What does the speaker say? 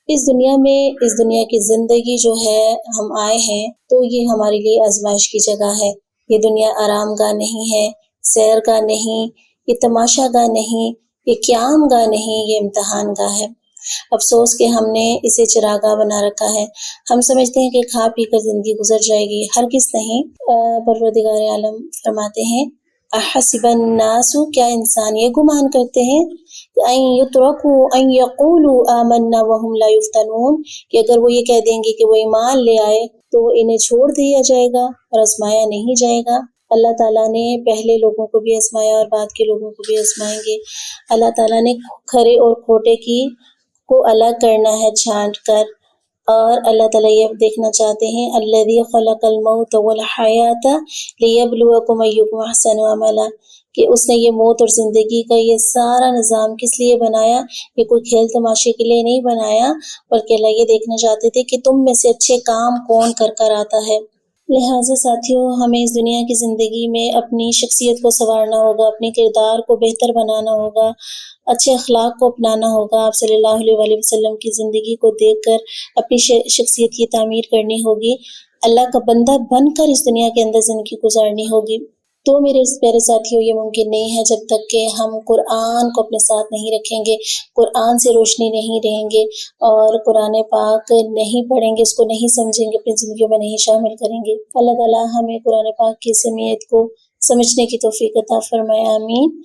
اس دنیا میں، اس دنیا کی زندگی جو ہے، ہم آئے ہیں تو یہ ہمارے لیے آزمائش کی جگہ ہے۔ یہ دنیا آرام گاہ نہیں ہے، سیر گاہ نہیں، یہ تماشا گاہ نہیں، یہ قیام گاہ نہیں، یہ امتحان گاہ ہے۔ افسوس کہ ہم نے اسے چراگاہ بنا رکھا ہے۔ ہم سمجھتے ہیں کہ کھا پی کر زندگی گزر جائے گی، ہرگز نہیں۔ پروردگار عالم فرماتے ہیں احسب الناس، کیا انسان یہ گمان کرتے ہیں ان یترکوا ان یقولوا آمنا وهم لا یفتنون، کہ اگر وہ یہ کہہ دیں گے کہ وہ ایمان لے آئے تو انہیں چھوڑ دیا جائے گا اور آزمایا نہیں جائے گا۔ اللہ تعالیٰ نے پہلے لوگوں کو بھی آزمایا اور بعد کے لوگوں کو بھی آزمائیں گے۔ اللہ تعالیٰ نے کھرے اور کھوٹے کو الگ کرنا ہے چھانٹ کر، اور اللہ تعالیٰ یہ دیکھنا چاہتے ہیں الذی خلق الموت والحیات لیبلوکم ایکم احسن عملا، کہ اس نے یہ موت اور زندگی کا یہ سارا نظام کس لیے بنایا؟ یہ کوئی کھیل تماشے کے لیے نہیں بنایا، بلکہ اللہ یہ دیکھنا چاہتے تھے کہ تم میں سے اچھے کام کون کر آتا ہے۔ لہٰذا ساتھیوں، ہمیں اس دنیا کی زندگی میں اپنی شخصیت کو سنوارنا ہوگا، اپنے کردار کو بہتر بنانا ہوگا، اچھے اخلاق کو اپنانا ہوگا۔ آپ صلی اللہ علیہ وآلہ وسلم کی زندگی کو دیکھ کر اپنی شخصیت کی تعمیر کرنی ہوگی، اللہ کا بندہ بن کر اس دنیا کے اندر زندگی گزارنی ہوگی۔ تو میرے اس پیارے ساتھیوں، یہ ممکن نہیں ہے جب تک کہ ہم قرآن کو اپنے ساتھ نہیں رکھیں گے، قرآن سے روشنی نہیں رہیں گے اور قرآن پاک نہیں پڑھیں گے، اس کو نہیں سمجھیں گے، اپنی زندگیوں میں نہیں شامل کریں گے۔ اللہ تعالیٰ ہمیں قرآن پاک کی اہمیت کو سمجھنے کی توفیق عطا فرمائے، آمین۔